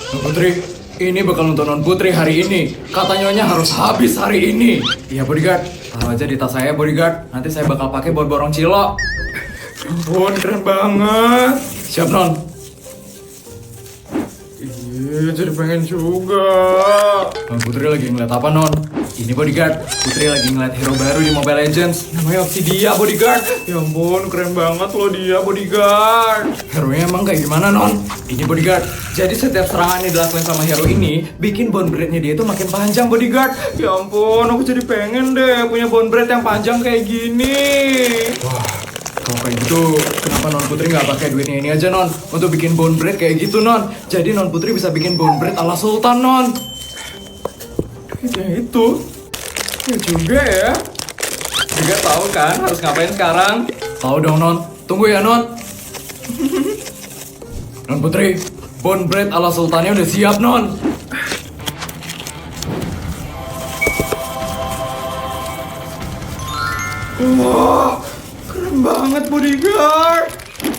Non Putri, ini bakal untuk Non Putri hari ini. Kata nyonya harus habis hari ini. Iya bodyguard, taruh aja di tas saya bodyguard. Nanti saya bakal pakai buat borong cilok. Ampun, keren banget. Siap Non? Iya, jadi pengen juga. Non Putri lagi ngeliat apa Non? Ini bodyguard, Putri lagi ngeliat hero baru di Mobile Legends. Namanya Obsidia bodyguard. Ya ampun, keren banget loh dia bodyguard. Hero-nya emang kayak gimana Non? Ini bodyguard, jadi setiap serangan yang dilakukan sama hero ini bikin bone breath-nya dia itu makin panjang bodyguard. Ya ampun, aku jadi pengen deh punya bone breath yang panjang kayak gini. Wah, kalau kayak gitu, kenapa Non Putri nggak pakai duitnya ini aja Non untuk bikin bone breath kayak gitu Non? Jadi Non Putri bisa bikin bone breath ala Sultan Non. Duitnya itu, ya juga ya. Juga tahu kan harus ngapain sekarang? Tahu dong Non. Tunggu ya Non. Non Putri, bone breath ala Sultannya udah siap Non. Wah, keren banget bodyguard.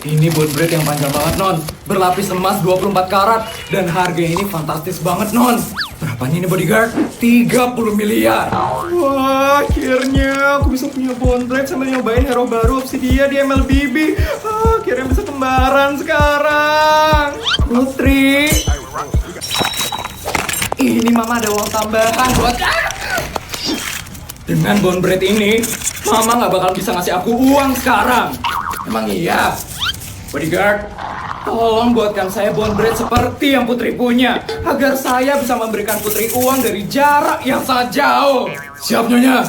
Ini bone breath yang panjang banget Non. Berlapis emas 24 karat. Dan harganya ini fantastis banget Non. Berapa ini bodyguard? 30 miliar. Wah, akhirnya aku bisa punya bone breath sambil nyobain hero baru Obsidia di MLBB. Akhirnya bisa kembaran sekarang. Putri, ini Mama ada uang tambahan buat dengan bone breath ini, Mama nggak bakal bisa ngasih aku uang sekarang. Emang iya? Bodyguard, tolong buatkan saya bone breath seperti yang Putri punya, agar saya bisa memberikan Putri uang dari jarak yang sangat jauh. Siap Nyonya?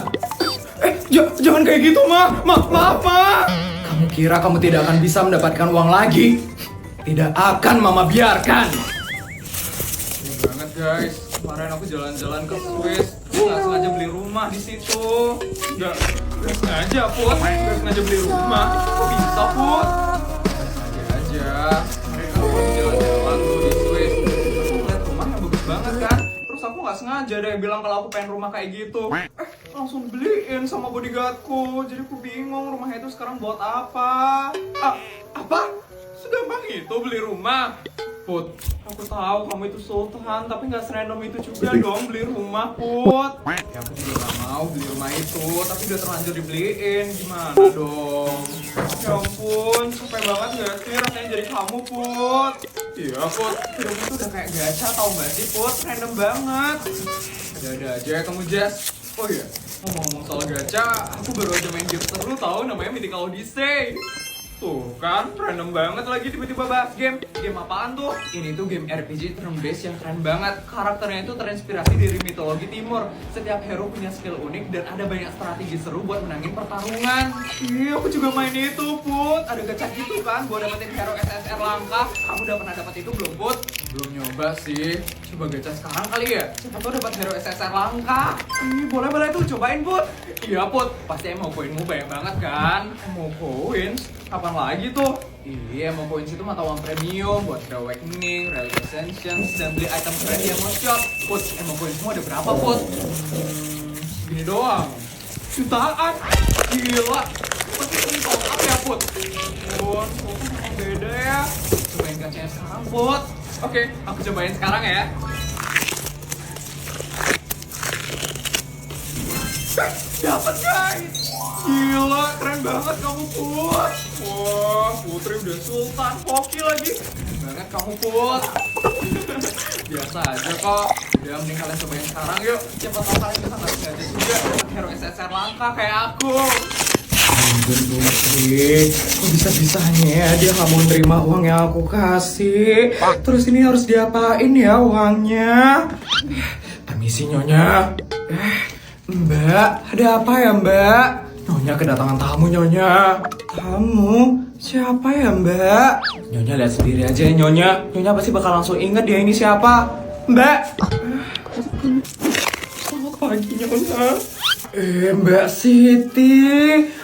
Jangan kayak gitu, Maaf, Ma. Kamu kira kamu tidak akan bisa mendapatkan uang lagi? Tidak akan Mama biarkan. Ini banget guys, kemarin aku jalan-jalan ke Swiss, nggak sengaja beli rumah di situ. Nggak sengaja Put, nggak sengaja beli rumah. Kok bisa Put? Aku jalan-jalan tuh di Swiss, aku ngeliat rumah yang bagus banget kan. Terus aku nggak sengaja deh bilang kalau aku pengen rumah kayak gitu. Langsung beliin sama bodyguardku. Jadi aku bingung rumahnya itu sekarang buat apa. Apa? Segampang itu beli rumah? Put, aku tahu kamu itu sultan, tapi nggak serandom itu juga dong beli rumah, Put. Ya aku juga nggak mau beli rumah itu, tapi udah terlanjur dibeliin, gimana dong? Ya ampun, capek banget nggak sih rasanya jadi kamu, Put? Iya, Put, hidup itu udah kayak gacha, tau nggak sih, Put? Random banget. Ada-ada aja ya kamu, Jess. Oh iya, ngomong-ngomong soal gacha, aku baru aja main game seru tau, namanya Mythical Odyssey. Tuh kan, random banget lagi tiba-tiba bahas game. Game apaan tuh? Ini tuh game RPG turn based yang keren banget. Karakternya itu terinspirasi dari mitologi timur. Setiap hero punya skill unik dan ada banyak strategi seru buat menangin pertarungan. Iya, aku juga main itu, Put. Ada gacha gitu kan buat dapetin hero SSR langka. Kamu udah pernah dapet itu belum, Put? Belum nyoba sih. Coba gacha sekarang kali ya. Siapa tuh dapat hero SSR langka. Boleh tuh cobain, Put. Iya, Put. Pasti emang poinmu banyak banget kan? Emang coins? Kapan lagi tuh? Iya, mau coins itu mata uang premium buat Hero Awakening, Relic Ascensions, dan beli item keren di Emo Shop. Put, emang coinsmu ada berapa, Put? Gini doang. Jutaan? Gila. Pasti ini top up ya, Put? Put, emang beda ya. Cobain gacanya sekarang, Put. Oke, aku cobain sekarang ya. Dapat guys. Gila, keren banget kamu, Put. Wah, Putri udah sultan, hoki lagi. Keren banget kamu, Put. Biasa aja kok. Udah, mending kalian cobain sekarang yuk. Siapa tahu kalian bisa nggak sengaja juga dapat hero SSR langka kayak aku. Putri, kok bisa-bisanya ya dia nggak mau nerima uang yang aku kasih. Terus ini harus diapain ya uangnya? Permisi Nyonya. Mbak, ada apa ya Mbak? Nyonya kedatangan tamu Nyonya. Tamu? Siapa ya Mbak? Nyonya lihat sendiri aja ya Nyonya. Nyonya pasti bakal langsung inget dia ini siapa. Mbak. Selamat pagi Nyonya. Mbak Siti.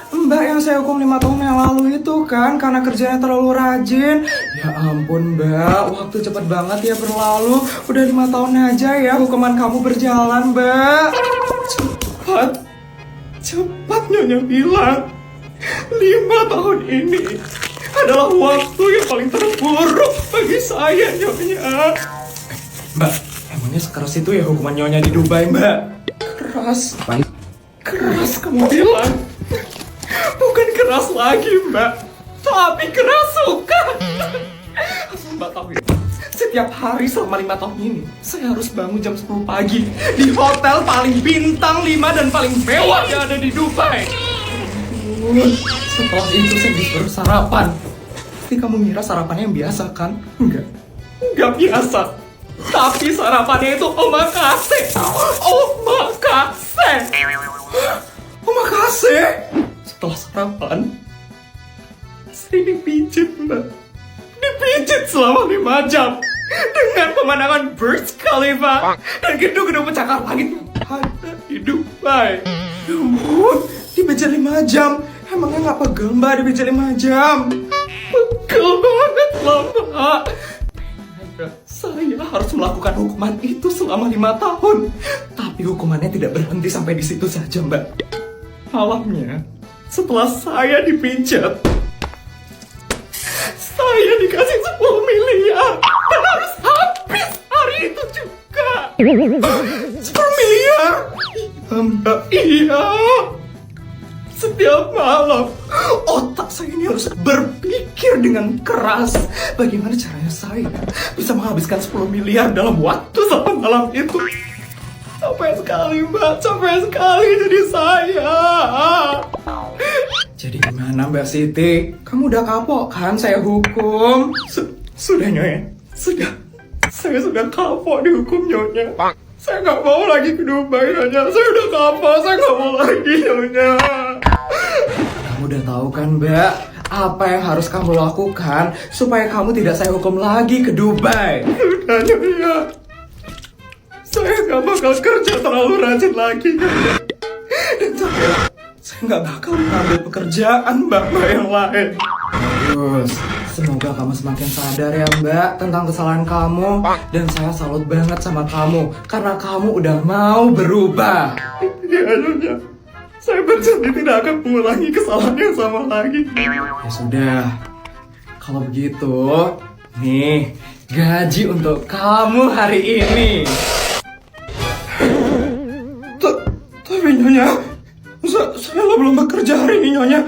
Mbak yang saya hukum 5 tahun yang lalu itu kan karena kerjanya terlalu rajin. Ya ampun Mbak, waktu cepet banget ya berlalu. Udah 5 tahun aja ya hukuman kamu berjalan Mbak. Cepat Nyonya bilang 5 tahun ini adalah waktu yang paling terburuk bagi saya Nyonya. Mbak, emangnya sekeras itu ya hukuman nyonya di Dubai, Mbak? Keras. Keras kamu bilang. Bukan keras lagi, Mbak. Tapi keras suka. Asal Mbak tahu ya, setiap hari selama 5 tahun ini, saya harus bangun jam 10 pagi di hotel paling bintang 5 dan paling mewah yang ada di Dubai. Setelah itu saya disuruh sarapan. Pasti kamu ngira sarapannya yang biasa kan? Enggak biasa. Tapi sarapannya itu omakase. Omakase. Omakase. Setelah sarapan, saya dipijit, Mbak. Dipijit selama 5 jam dengan pemandangan Burj Khalifa dan gedung-gedung pencakar langit ada di Dubai. Ya ampun, dipijit 5 jam. Emangnya nggak pegel, Mbak, dipijit 5 jam? Pegel banget lah, Mbak. Saya harus melakukan hukuman itu selama 5 tahun. Tapi hukumannya tidak berhenti sampai di situ saja, Mbak. Malamnya, setelah saya dipijat, saya dikasih 10 miliar dan harus habis hari itu juga. 10 miliar? Iya, Mbak, iya. Setiap malam, otak saya ini harus berpikir dengan keras. Bagaimana caranya saya bisa menghabiskan 10 miliar dalam waktu 1 malam itu. Capek sekali, Mbak, capek sekali jadi saya. Jadi gimana, Mbak Siti? Kamu udah kapok kan saya hukum? Sudah, Nyonya. Sudah. Saya sudah kapok dihukum, Nyonya. Saya nggak mau lagi ke Dubai, Nyonya. Saya udah kapok, saya nggak mau lagi, Nyonya. Kamu udah tahu kan, Mbak, apa yang harus kamu lakukan supaya kamu tidak saya hukum lagi ke Dubai? Sudah, Nyonya. Saya nggak bakal kerja terlalu rajin lagi, Nyonya. Dan saya nggak bakal mengambil pekerjaan Mbak yang lain. Terus, semoga kamu semakin sadar ya, Mbak, tentang kesalahan kamu. Dan saya salut banget sama kamu karena kamu udah mau berubah. Iya, Nyonya. Saya berjanji tidak akan mengulangi kesalahan yang sama lagi. Ya sudah, kalau begitu, nih gaji untuk kamu hari ini. Tapi Nyonya, saya belum bekerja hari ini, Nyonya.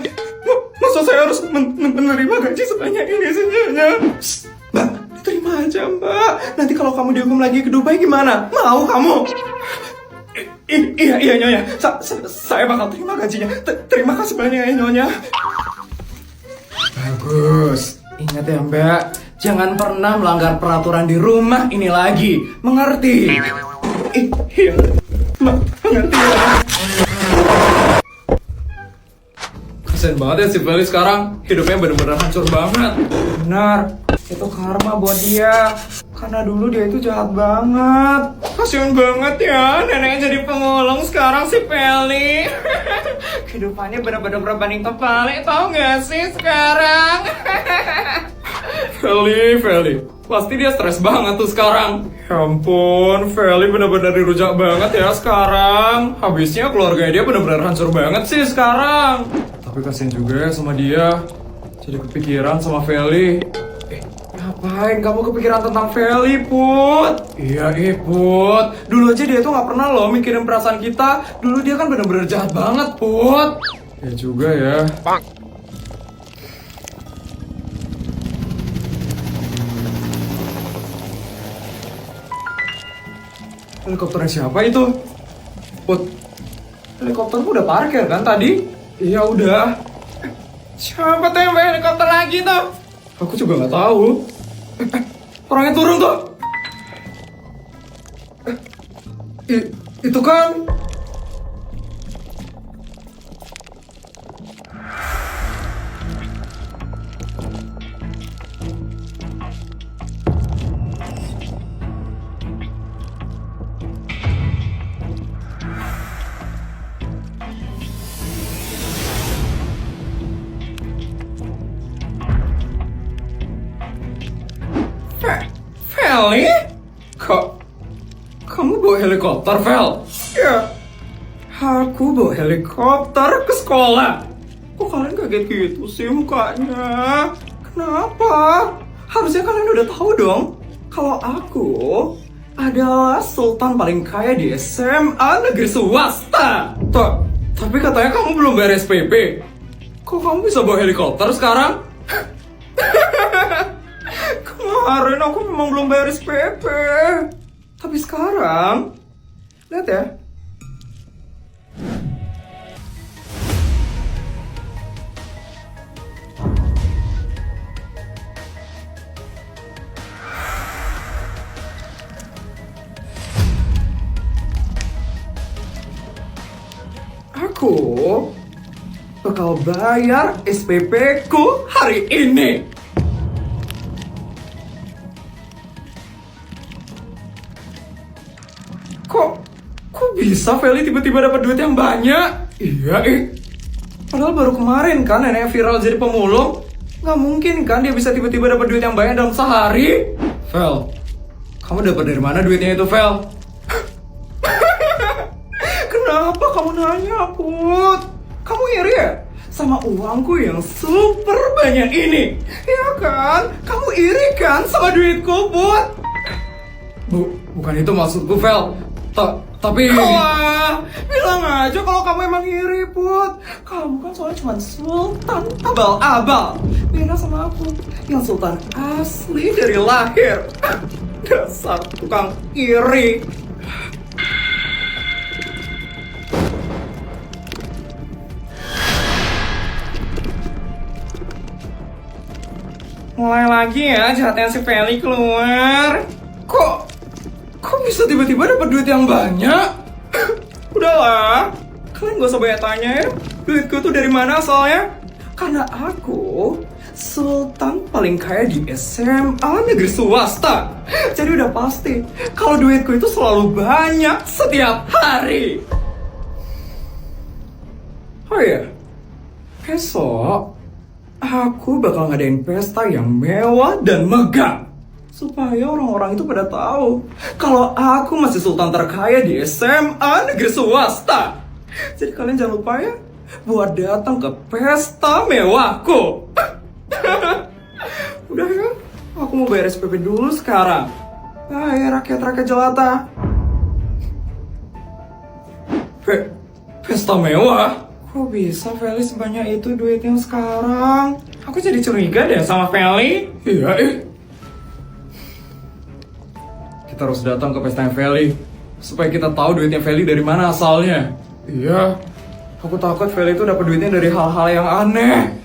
Masa saya harus menerima gaji sebanyak ini sih, Nyonya? Mbak, terima aja, Mbak. Nanti kalau kamu dihukum lagi ke Dubai gimana? Mau kamu? Iya, Nyonya. Saya bakal terima gajinya. Terima kasih banyak ya, Nyonya. Bagus. Ingat ya, Mbak. Jangan pernah melanggar peraturan di rumah ini lagi. Mengerti? Iya. Mbak, mengerti ya. Kasian banget ya si Feli sekarang. Hidupnya bener-bener hancur banget. Benar. Itu karma buat dia. Karena dulu dia itu jahat banget. Kasian banget ya, neneknya jadi pemulung sekarang si Feli. Kehidupannya bener-bener berbanding terbalik, tau gak sih sekarang? Feli. Pasti dia stres banget tuh sekarang. Ya ampun, Feli bener-bener dirujak banget ya sekarang. Habisnya keluarganya dia bener-bener hancur banget sih sekarang. Tapi kasian juga ya sama dia. Jadi kepikiran sama Feli. Ngapain kamu kepikiran tentang Feli, Put? Iya, Put. Dulu aja dia tuh gak pernah loh mikirin perasaan kita. Dulu dia kan bener-bener jahat banget, Put. Ya juga ya. Helikopternya siapa itu? Put, helikopterku udah parkir kan tadi? Iya udah. Siapa tuh yang bayar helikopter lagi tuh? Aku juga nggak tahu. Orangnya turun tuh. Itu kan. Feli? Kamu bawa helikopter, Fel? Ya, aku bawa helikopter ke sekolah. Kok kalian kaget gitu sih mukanya? Kenapa? Harusnya kalian udah tahu dong. Kalau aku adalah sultan paling kaya di SMA negeri swasta. Tapi katanya kamu belum bayar SPP. Kok kamu bisa bawa helikopter sekarang? Kemarin aku memang belum bayar SPP. Tapi sekarang, lihat ya. Aku bakal bayar SPP ku hari ini. Kok bisa Feli tiba-tiba dapat duit yang banyak? Iya, padahal baru kemarin kan neneknya viral jadi pemulung. Nggak mungkin kan dia bisa tiba-tiba dapat duit yang banyak dalam sehari. Fel, kamu dapat dari mana duitnya itu, Fel? Kenapa kamu nanya, Put? Kamu iri ya? Sama uangku yang super banyak ini? Ya kan? Kamu iri kan sama duitku, Put? Bukan itu maksudku, Fel. Tapi... Wah, bilang aja kalau kamu emang iri, Put. Kamu kan soalnya cuma sultan abal-abal. Beda sama aku, yang sultan asli dari lahir. Dasar tukang iri. Mulai lagi ya jahatnya si Feli keluar. Kok bisa tiba-tiba dapat duit yang banyak? Udahlah, kalian gak usah banyak tanya ya. Duitku tuh dari mana asalnya? Karena aku sultan paling kaya di SMA negeri swasta. Jadi udah pasti kalau duitku itu selalu banyak setiap hari. Oh iya, besok aku bakal ngadain pesta yang mewah dan megah. Supaya orang-orang itu pada tahu kalau aku masih sultan terkaya di SMA negeri swasta. Jadi kalian jangan lupa ya buat datang ke pesta mewahku. Udah ya, aku mau bayar SPP dulu sekarang. Bye rakyat-rakyat jelata. Pesta mewah? Kok bisa Feli sebanyak itu duitnya sekarang? Aku jadi curiga deh sama Feli. Iya, kita harus datang ke pesta Feli supaya kita tahu duitnya Feli dari mana asalnya. Iya, aku takut Feli itu dapat duitnya dari hal-hal yang aneh.